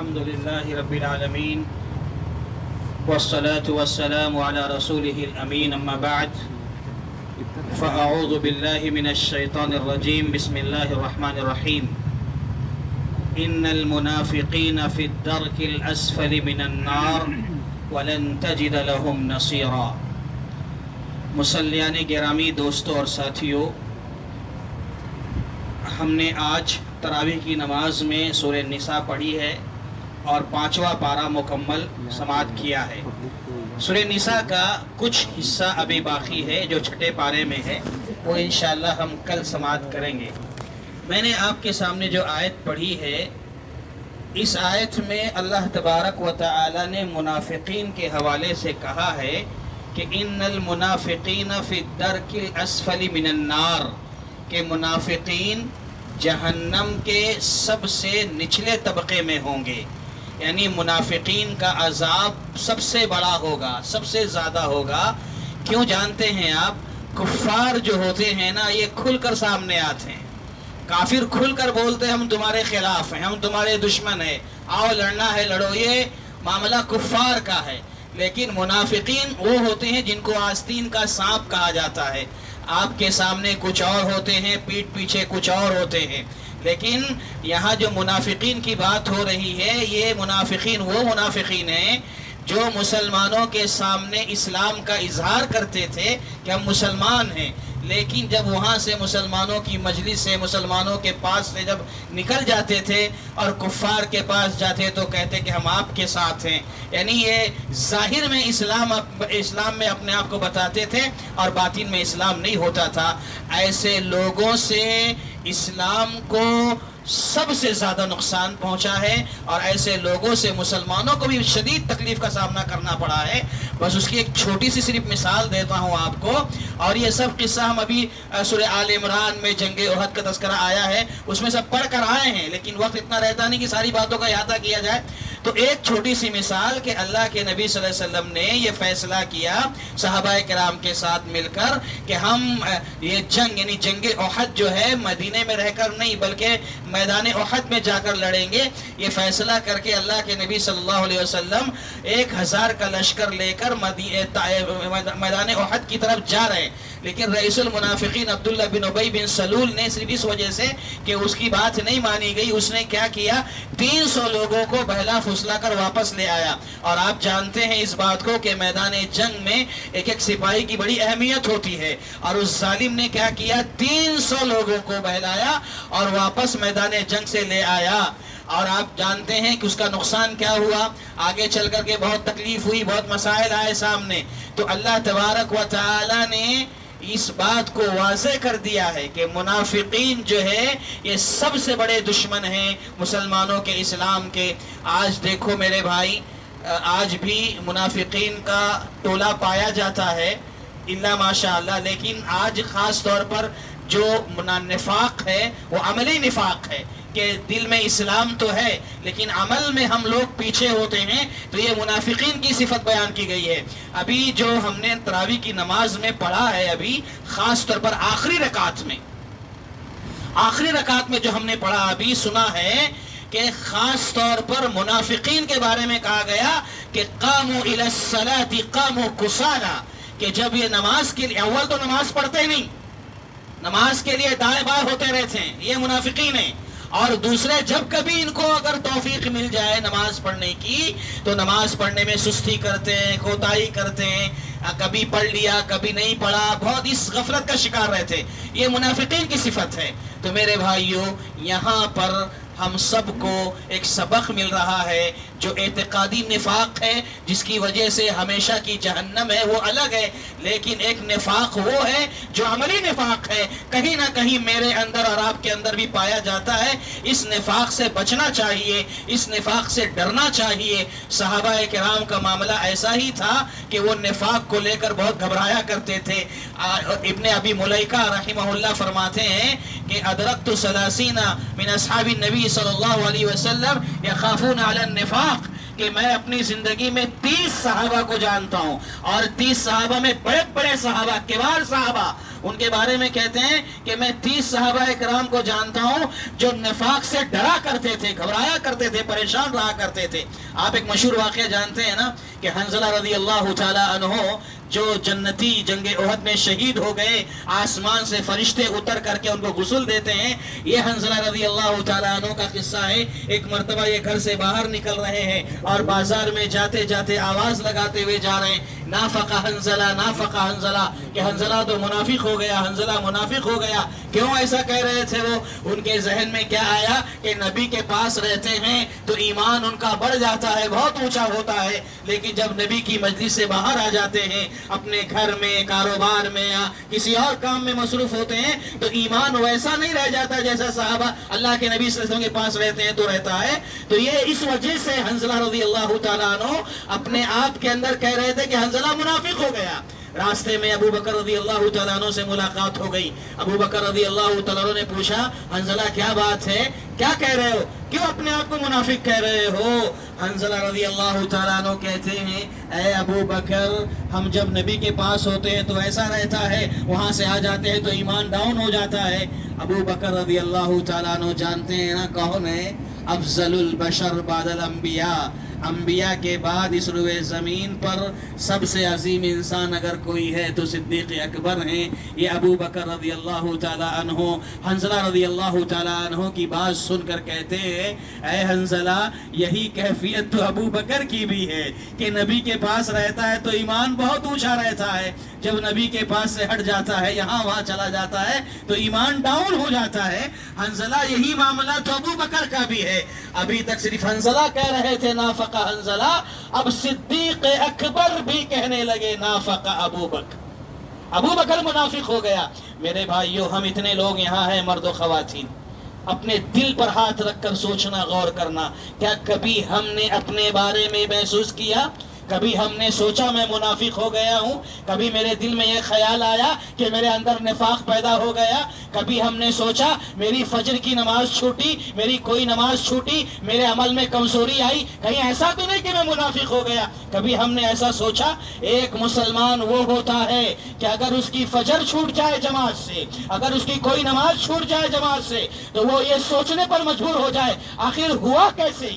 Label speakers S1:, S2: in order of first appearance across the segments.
S1: الحمد لله رب العالمين والصلاة والسلام على رسوله الأمين أما بعد فأعوذ بالله من الشيطان الرجيم بسم الله الرحمن الرحيم إن المنافقين في الدرك الأسفل من النار ولن تجد لهم نصيرا. مسلیان گرامی دوستوں اور ساتھیوں، ہم نے آج تراویح کی نماز میں سورہ نساء پڑھی ہے اور 5واں پارہ مکمل سماعت کیا ہے. سورہ نساء کا کچھ حصہ ابھی باقی ہے جو چھٹے پارے میں ہے، وہ انشاءاللہ ہم کل سماعت کریں گے. میں نے آپ کے سامنے جو آیت پڑھی ہے، اس آیت میں اللہ تبارک و تعالی نے منافقین کے حوالے سے کہا ہے کہ ان المنافقین فی الدرک الاسفل من النار، کہ منافقین جہنم کے سب سے نچلے طبقے میں ہوں گے. یعنی منافقین کا عذاب سب سے بڑا ہوگا، سب سے زیادہ ہوگا. کیوں جانتے ہیں آپ؟ کفار جو ہوتے ہیں نا، یہ کھل کر سامنے آتے ہیں. کافر کھل کر بولتے ہیں ہم تمہارے خلاف ہیں، ہم تمہارے دشمن ہیں، آؤ لڑنا ہے لڑو. یہ معاملہ کفار کا ہے. لیکن منافقین وہ ہوتے ہیں جن کو آستین کا سانپ کہا جاتا ہے. آپ کے سامنے کچھ اور ہوتے ہیں، پیٹھ پیچھے کچھ اور ہوتے ہیں. لیکن یہاں جو منافقین کی بات ہو رہی ہے، یہ منافقین وہ منافقین ہیں جو مسلمانوں کے سامنے اسلام کا اظہار کرتے تھے کہ ہم مسلمان ہیں، لیکن جب وہاں سے مسلمانوں کی مجلس سے، مسلمانوں کے پاس سے جب نکل جاتے تھے اور کفار کے پاس جاتے تو کہتے کہ ہم آپ کے ساتھ ہیں. یعنی یہ ظاہر میں اسلام میں اپنے آپ کو بتاتے تھے اور باطن میں اسلام نہیں ہوتا تھا. ایسے لوگوں سے اسلام کو سب سے زیادہ نقصان پہنچا ہے اور ایسے لوگوں سے مسلمانوں کو بھی شدید تکلیف کا سامنا کرنا پڑا ہے. بس اس کی ایک چھوٹی سی صرف مثال دیتا ہوں آپ کو. اور یہ سب قصہ ہم ابھی سورہ آل عمران میں جنگ احد کا تذکرہ آیا ہے، اس میں سب پڑھ کر آئے ہیں، لیکن وقت اتنا رہتا نہیں کہ ساری باتوں کا احاطہ کیا جائے. تو ایک چھوٹی سی مثال کہ اللہ کے نبی صلی اللہ علیہ وسلم نے یہ فیصلہ کیا صحابہ کرام کے ساتھ مل کر کہ ہم یہ جنگ یعنی جنگ احد جو ہے مدینے میں رہ کر نہیں بلکہ میدان احد میں جا کر لڑیں گے. یہ فیصلہ کر کے اللہ کے نبی صلی اللہ علیہ وسلم 1000 کا لشکر لے کر میدان احد کی طرف جا رہے ہیں. لیکن رئیس المنافقین عبداللہ بن ابی بن سلول نے صرف اس وجہ سے کہ اس کی بات نہیں مانی گئی، اس نے کیا کیا، 300 لوگوں کو بہلا پھسلا کر واپس لے آیا. اور آپ جانتے ہیں اس بات کو کہ میدان جنگ میں ایک ایک سپاہی کی بڑی اہمیت ہوتی ہے. اور اس ظالم نے کیا کیا، 300 لوگوں کو بہلایا اور واپس میدان جنگ سے لے آیا. اور آپ جانتے ہیں کہ اس کا نقصان کیا ہوا، آگے چل کر کے بہت تکلیف ہوئی، بہت مسائل آئے سامنے. تو اللہ تبارک و تعالی نے اس بات کو واضح کر دیا ہے کہ منافقین جو ہے یہ سب سے بڑے دشمن ہیں مسلمانوں کے، اسلام کے. آج دیکھو میرے بھائی، آج بھی منافقین کا ٹولہ پایا جاتا ہے الا ماشاء اللہ. لیکن آج خاص طور پر جو نفاق ہے وہ عملی نفاق ہے کہ دل میں اسلام تو ہے لیکن عمل میں ہم لوگ پیچھے ہوتے ہیں. تو یہ منافقین کی صفت بیان کی گئی ہے. ابھی جو ہم نے تراویح کی نماز میں پڑھا ہے، ابھی خاص طور پر آخری رکعت میں جو ہم نے پڑھا، ابھی سنا ہے کہ خاص طور پر منافقین کے بارے میں کہا گیا کہ قاموا الی الصلاۃ قاموا کسالی، کہ جب یہ نماز کے لیے، اول تو نماز پڑھتے نہیں، نماز کے لیے دائیں بائیں ہوتے رہتے ہیں، یہ منافقین ہیں. اور دوسرے جب کبھی ان کو اگر توفیق مل جائے نماز پڑھنے کی تو نماز پڑھنے میں سستی کرتے ہیں، کوتاہی کرتے ہیں، کبھی پڑھ لیا کبھی نہیں پڑھا، بہت اس غفلت کا شکار رہتے. یہ منافقین کی صفت ہے. تو میرے بھائیوں، یہاں پر ہم سب کو ایک سبق مل رہا ہے. جو اعتقادی نفاق ہے جس کی وجہ سے ہمیشہ کی جہنم ہے وہ الگ ہے، لیکن ایک نفاق وہ ہے جو عملی نفاق ہے، کہیں نہ کہیں میرے اندر اور آپ کے اندر بھی پایا جاتا ہے. اس نفاق سے بچنا چاہیے، اس نفاق سے ڈرنا چاہیے. صحابہ کرام کا معاملہ ایسا ہی تھا کہ وہ نفاق کو لے کر بہت گھبرایا کرتے تھے. ابن ابی ملیکہ رحمہ اللہ فرماتے ہیں کہ ادرکت 30 من اصحاب النبی صلی اللہ علیہ وسلم یخافون علی النفاق، کہ میں اپنی زندگی میں 30 صحابہ کو جانتا ہوں، اور 30 صحابہ میں بڑے بڑے صحابہ، کبار صحابہ، ان کے بارے میں کہتے ہیں کہ میں 30 صحابہ کرام کو جانتا ہوں جو نفاق سے ڈرا کرتے تھے، گھبرایا کرتے تھے، پریشان رہا کرتے تھے۔ آپ ایک مشہور واقعہ جانتے ہیں نا کہ حنظلہ رضی اللہ تعالی عنہ جو جنتی جنگ احد میں شہید ہو گئے، آسمان سے فرشتے اتر کر کے ان کو غسل دیتے ہیں۔ یہ حنظلہ رضی اللہ تعالیٰ عنہ کا قصہ ہے۔ ایک مرتبہ یہ گھر سے باہر نکل رہے ہیں اور بازار میں جاتے جاتے آواز لگاتے ہوئے جا رہے ہیں، نافق حنظلہ، نافق حنظلہ، کہ حنظلہ تو منافق ہو گیا، حنظلہ منافق ہو گیا۔ کیوں ایسا کہہ رہے تھے وہ؟ ان کے ذہن میں کیا آیا کہ نبی کے پاس رہتے ہیں تو ایمان ان کا بڑھ جاتا ہے، بہت اونچا ہوتا ہے، لیکن جب نبی کی مجلس سے باہر آ جاتے ہیں، اپنے گھر میں، کاروبار میں یا کسی اور کام میں مصروف ہوتے ہیں، تو ایمان ویسا نہیں رہ جاتا جیسا صحابہ اللہ کے نبی صلی اللہ علیہ وسلم کے پاس رہتے ہیں تو رہتا ہے۔ تو یہ اس وجہ سے حنظلہ رضی اللہ تعالیٰ عنہ اپنے آپ کے اندر کہہ رہے تھے کہ حنظلہ منافق ہو گیا۔ راستے میں ابو بکر رضی اللہ تعالیٰ عنہ سے ملاقات ہو گئی۔ ابو بکر رضی اللہ تعالیٰ عنہ نے پوچھا، حنظلہ کیا بات ہے، کیا کہہ رہے ہو، کیوں اپنے آپ کو منافق کہہ رہے ہو؟ حنظلہ رضی اللہ تعالیٰ عنہ کہتے ہیں، اے ابو بکر، ہم جب نبی کے پاس ہوتے ہیں تو ایسا رہتا ہے، وہاں سے آ جاتے ہیں تو ایمان ڈاؤن ہو جاتا ہے۔ ابو بکر رضی اللہ تعالیٰ عنہ جانتے ہیں نا کون ہے؟ افضل البشر بعد الانبیاء، انبیاء کے بعد اس روئے زمین پر سب سے عظیم انسان اگر کوئی ہے تو صدیق اکبر ہیں۔ یہ ابو بکر رضی اللہ تعالی عنہ حنظلہ رضی اللہ تعالی عنہ کی بات سن کر کہتے ہیں، اے حنظلہ، یہی کیفیت تو ابو بکر کی بھی ہے کہ نبی کے پاس رہتا ہے تو ایمان بہت اونچا رہتا ہے، جب نبی کے پاس سے ہٹ جاتا ہے، یہاں وہاں چلا جاتا ہے تو ایمان ڈاؤن ہو جاتا ہے۔ حنظلہ یہی معاملہ تو ابو بکر کا بھی ہے۔ ابھی تک صرف حنظلہ کہہ رہے تھے نافق حنظلہ، اب صدیق اکبر بھی کہنے لگے نافق ابو بکر، ابو بکر منافق ہو گیا۔ میرے بھائیو، ہم اتنے لوگ یہاں ہیں، مرد و خواتین، اپنے دل پر ہاتھ رکھ کر سوچنا، غور کرنا، کیا کبھی ہم نے اپنے بارے میں محسوس کیا؟ کبھی ہم نے سوچا میں منافق ہو گیا ہوں؟ کبھی میرے دل میں یہ خیال آیا کہ میرے اندر نفاق پیدا ہو گیا؟ کبھی ہم نے سوچا میری فجر کی نماز چھوٹی، میری کوئی نماز چھوٹی، میرے عمل میں کمزوری آئی، کہیں ایسا تو نہیں کہ میں منافق ہو گیا؟ کبھی ہم نے ایسا سوچا؟ ایک مسلمان وہ ہوتا ہے کہ اگر اس کی فجر چھوٹ جائے جماعت سے، اگر اس کی کوئی نماز چھوٹ جائے جماعت سے، تو وہ یہ سوچنے پر مجبور ہو جائے آخر ہوا کیسے،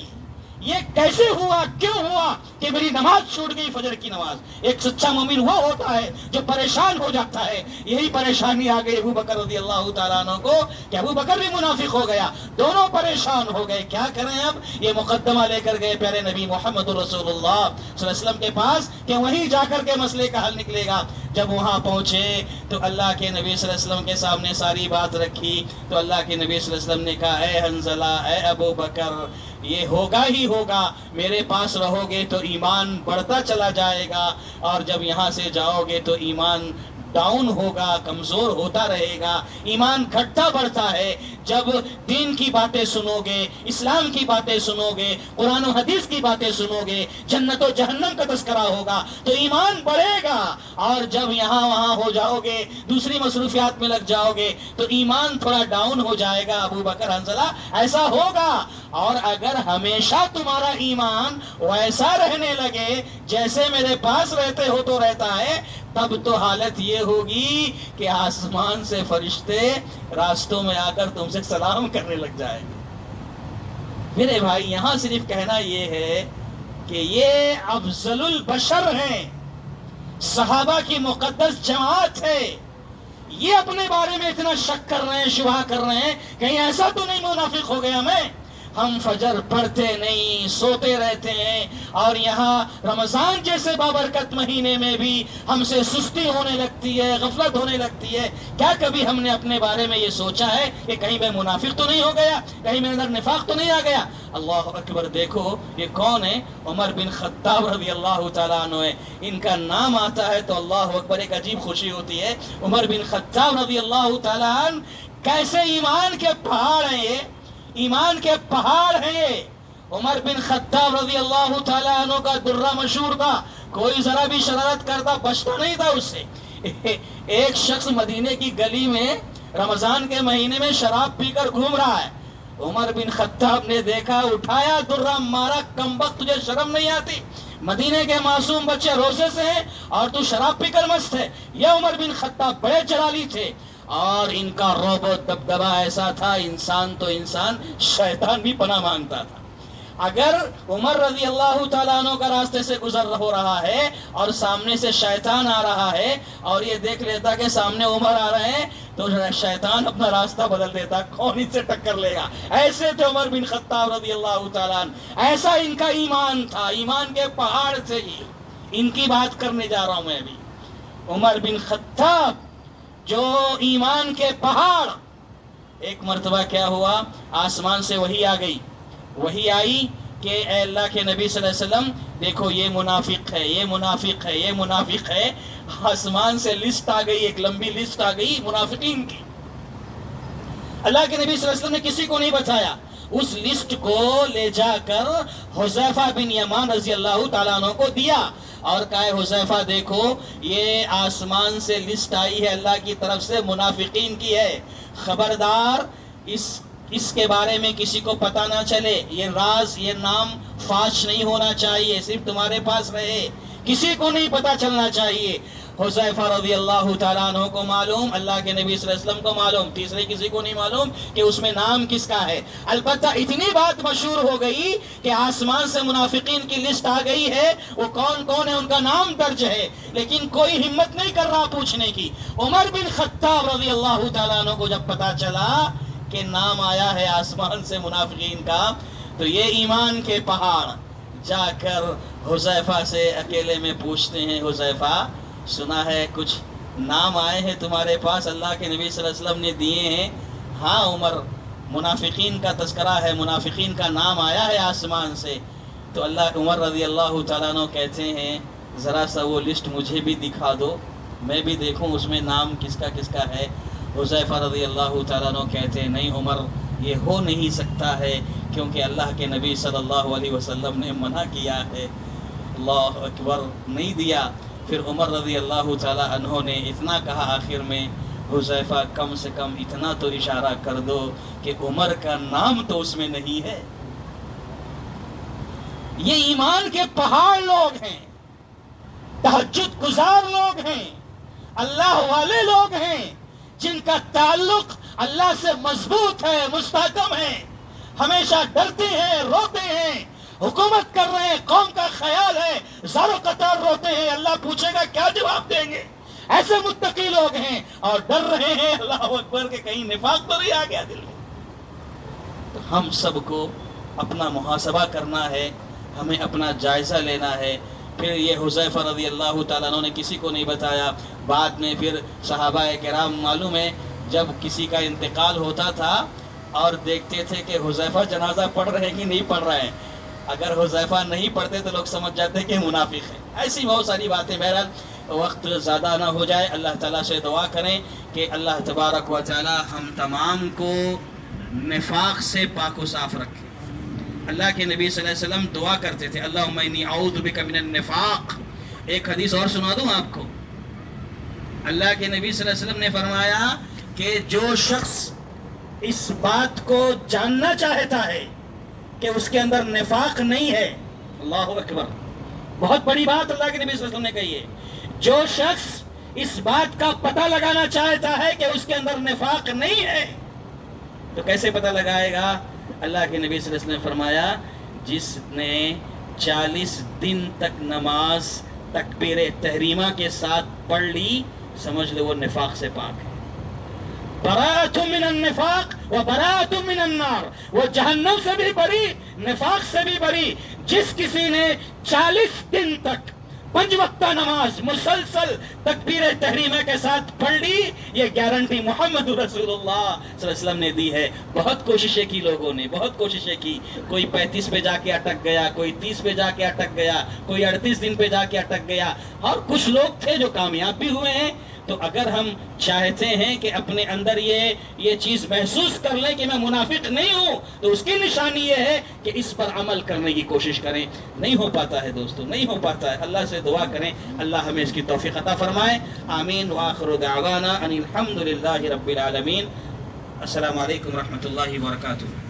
S1: یہ کیسے ہوا، کیوں ہوا کہ میری نماز چھوٹ گئی، فجر کی نماز۔ ایک سچا مومن وہ ہوتا ہے جو پریشان ہو جاتا ہے۔ یہی پریشانی آ گئی ابو بکر رضی اللہ تعالیٰ عنہ کو کہ ابو بکر بھی منافق ہو گیا، دونوں پریشان ہو گئے۔ کیا کریں اب؟ یہ مقدمہ لے کر گئے پیارے نبی محمد رسول اللہ صلی اللہ علیہ وسلم کے پاس کہ وہیں جا کر کے مسئلے کا حل نکلے گا۔ جب وہاں پہنچے تو اللہ کے نبی صلی اللہ علیہ وسلم کے سامنے ساری بات رکھی تو اللہ کے نبی صلی اللہ علیہ وسلم نے کہا، اے حنظلہ، اے ابو بکر، یہ ہوگا ہی ہوگا، میرے پاس رہو گے تو ایمان بڑھتا چلا جائے گا، اور جب یہاں سے جاؤ گے تو ایمان ڈاؤن ہوگا، کمزور ہوتا رہے گا، ایمان گھٹتا بڑھتا ہے۔ جب دین کی باتیں سنو گے، اسلام کی باتیں سنو گے، قرآن و حدیث کی باتیں سنو گے، جنت و جہنم کا تذکرہ ہوگا تو ایمان بڑھے گا، اور جب یہاں وہاں ہو جاؤ گے، دوسری مصروفیات میں لگ جاؤ گے تو ایمان تھوڑا ڈاؤن ہو جائے گا۔ ابو بکر، حنظلہ، ایسا ہوگا، اور اگر ہمیشہ تمہارا ایمان ویسا رہنے لگے جیسے میرے پاس رہتے ہو تو رہتا ہے، تب تو حالت یہ ہوگی کہ آسمان سے فرشتے راستوں میں آ کر تم سے سلام کرنے لگ جائیں گے۔ میرے بھائی، یہاں صرف کہنا یہ ہے کہ یہ افضل البشر ہیں، صحابہ کی مقدس جماعت ہے، یہ اپنے بارے میں اتنا شک کر رہے ہیں، شبہ کر رہے ہیں، کہیں ایسا تو نہیں منافق ہو گیا میں؟ ہم فجر پڑھتے نہیں، سوتے رہتے ہیں، اور یہاں رمضان جیسے بابرکت مہینے میں بھی ہم سے سستی ہونے لگتی ہے، غفلت ہونے لگتی ہے۔ کیا کبھی ہم نے اپنے بارے میں یہ سوچا ہے کہ کہیں میں منافق تو نہیں ہو گیا، کہیں میرے اندر نفاق تو نہیں آ گیا؟ اللہ اکبر! دیکھو یہ کون ہے؟ عمر بن خطاب رضی اللہ تعالیٰ عنہ ہے۔ ان کا نام آتا ہے تو اللہ اکبر، ایک عجیب خوشی ہوتی ہے۔ عمر بن خطاب رضی اللہ تعالیٰ عنہ کیسے ایمان کے پہاڑ ہیں، یہ ایمان کے پہاڑ ہیں۔ عمر بن خطاب رضی اللہ تعالیٰ عنہ کا درہ مشہور تھا، کوئی ذرا بھی شرارت کرتا بچتا نہیں تھا اس سے۔ ایک شخص مدینے کی گلی میں رمضان کے مہینے میں شراب پی کر گھوم رہا ہے، عمر بن خطاب نے دیکھا، اٹھایا درہ مارا، کمبخت تجھے شرم نہیں آتی؟ مدینے کے معصوم بچے روزے سے ہیں اور تو شراب پی کر مست ہے۔ یہ عمر بن خطاب بڑے جلالی تھے اور ان کا رعب و دبدبہ ایسا تھا، انسان تو انسان، شیطان بھی پناہ مانگتا تھا۔ اگر عمر رضی اللہ تعالیٰ عنہ کا راستے سے گزر ہو رہا ہے اور سامنے سے شیطان آ رہا ہے اور یہ دیکھ لیتا کہ سامنے عمر آ رہے ہیں تو شیطان اپنا راستہ بدل دیتا، کون ان سے ٹکر لے گا۔ ایسے تھے عمر بن خطاب رضی اللہ تعالیٰ عنہ، ایسا ان کا ایمان تھا، ایمان کے پہاڑ تھے یہ۔ ان کی بات کرنے جا رہا ہوں میں ابھی، عمر بن خطاب جو ایمان کے پہاڑ۔ ایک مرتبہ کیا ہوا، آسمان سے وحی آ گئی، وحی آئی کہ اے اللہ کے نبی صلی اللہ علیہ وسلم دیکھو یہ منافق ہے، یہ منافق ہے، یہ منافق ہے۔ آسمان سے لسٹ آ گئی، ایک لمبی لسٹ آ گئی منافقین کی۔ اللہ کے نبی صلی اللہ علیہ وسلم نے کسی کو نہیں بتایا، اس لسٹ کو لے جا کر حذیفہ بن یمان رضی اللہ تعالیٰ عنہ کو دیا اور کہا حذیفہ دیکھو یہ آسمان سے لسٹ آئی ہے اللہ کی طرف سے، منافقین کی ہے، خبردار اس کے بارے میں کسی کو پتہ نہ چلے، یہ راز، یہ نام فاش نہیں ہونا چاہیے، صرف تمہارے پاس رہے، کسی کو نہیں پتہ چلنا چاہیے۔ حذیفہ رضی اللہ تعالیٰ عنہ کو معلوم، اللہ کے نبی صلی اللہ علیہ وسلم کو معلوم، تیسرے کسی کو نہیں معلوم کہ اس میں نام کس کا ہے۔ البتہ اتنی بات مشہور ہو گئی کہ آسمان سے منافقین کی لسٹ آ گئی ہے، وہ کون کون ہے ان کا نام درج ہے، لیکن کوئی ہمت نہیں کر رہا پوچھنے کی۔ عمر بن خطاب رضی اللہ تعالیٰ عنہ کو جب پتہ چلا کہ نام آیا ہے آسمان سے منافقین کا، تو یہ ایمان کے پہاڑ جا کر حذیفہ سے اکیلے میں پوچھتے ہیں، حذیفہ سنا ہے کچھ نام آئے ہیں تمہارے پاس، اللہ کے نبی صلی اللہ علیہ وسلم نے دیے ہیں؟ ہاں عمر، منافقین کا تذکرہ ہے، منافقین کا نام آیا ہے آسمان سے۔ تو عمر رضی اللہ تعالیٰ عنہ کہتے ہیں ذرا سا وہ لسٹ مجھے بھی دکھا دو، میں بھی دیکھوں اس میں نام کس کا ہے۔ حذیفہ رضی اللہ تعالیٰ عنہ کہتے ہیں نہیں عمر، یہ ہو نہیں سکتا ہے کیونکہ اللہ کے نبی صلی اللہ علیہ وسلم نے منع کیا ہے۔ اللہ اکبر، نہیں دیا۔ پھر عمر رضی اللہ تعالیٰ عنہ نے اتنا کہا آخر میں، حذیفہ کم سے کم اتنا تو اشارہ کر دو کہ عمر کا نام تو اس میں نہیں ہے۔ یہ ایمان کے پہاڑ لوگ ہیں، تہجد گزار لوگ ہیں، اللہ والے لوگ ہیں، جن کا تعلق اللہ سے مضبوط ہے، مستحکم ہے، ہمیشہ ڈرتے ہیں، روتے ہیں، حکومت کر رہے ہیں، قوم کا خیال ہے، زار و قطار روتے ہیں، اللہ پوچھے گا کیا جواب دیں گے۔ ایسے متقی لوگ ہیں اور ڈر رہے ہیں اللہ اکبر کہ کہیں نفاق تو نہیں آ گیا دل میں۔ تو ہم سب کو اپنا محاسبہ کرنا ہے، ہمیں اپنا جائزہ لینا ہے۔ پھر یہ حذیفہ رضی اللہ تعالیٰ عنہ نے کسی کو نہیں بتایا۔ بعد میں پھر صحابہ کرام معلوم ہے جب کسی کا انتقال ہوتا تھا اور دیکھتے تھے کہ حذیفہ جنازہ پڑھ رہے کہ نہیں پڑھ رہے ہیں، اگر حذیفہ نہیں پڑھتے تو لوگ سمجھ جاتے کہ منافق ہے۔ ایسی بہت ساری باتیں، بہرحال وقت زیادہ نہ ہو جائے، اللہ تعالیٰ سے دعا کریں کہ اللہ تبارک و تعالیٰ ہم تمام کو نفاق سے پاک و صاف رکھے۔ اللہ کے نبی صلی اللہ علیہ وسلم دعا کرتے تھے اللہم انی اعوذ بک من النفاق۔ ایک حدیث اور سنا دوں آپ کو، اللہ کے نبی صلی اللہ علیہ وسلم نے فرمایا کہ جو شخص اس بات کو جاننا چاہتا ہے کہ اس کے اندر نفاق نہیں ہے، اللہ اکبر، بہت بڑی بات اللہ کے نبی صلی اللہ علیہ وسلم نے کہی ہے، جو شخص اس بات کا پتہ لگانا چاہتا ہے کہ اس کے اندر نفاق نہیں ہے تو کیسے پتہ لگائے گا؟ اللہ کے نبی صلی اللہ علیہ وسلم نے فرمایا جس نے 40 دن تک نماز تکبیر تحریمہ کے ساتھ پڑھ لی، سمجھ لو وہ نفاق سے پاک ہے۔ براءۃ من النفاق و براءۃ من النار، وہ جہنم سے بھی بری، نفاق سے بھی بری۔ جس کسی نے 40 دن تک 5 وقتہ نماز مسلسل تکبیر تحریمہ کے ساتھ پڑھ لی، یہ گارنٹی محمد رسول اللہ صلی اللہ علیہ وسلم نے دی ہے۔ بہت کوششیں کی لوگوں نے، بہت کوششیں کی، کوئی 35 پہ جا کے اٹک گیا، کوئی 30 پہ جا کے اٹک گیا، کوئی 38 دن پہ جا کے اٹک گیا، اور کچھ لوگ تھے جو کامیاب بھی ہوئے ہیں۔ تو اگر ہم چاہتے ہیں کہ اپنے اندر یہ چیز محسوس کر لیں کہ میں منافق نہیں ہوں، تو اس کی نشانی یہ ہے کہ اس پر عمل کرنے کی کوشش کریں۔ نہیں ہو پاتا ہے دوستو، نہیں ہو پاتا ہے، اللہ سے دعا کریں اللہ ہمیں اس کی توفیق عطا فرمائے۔ آمین وآخر دعوانا ان الحمد للہ رب العالمین۔ السلام علیکم ورحمۃ اللہ وبرکاتہ۔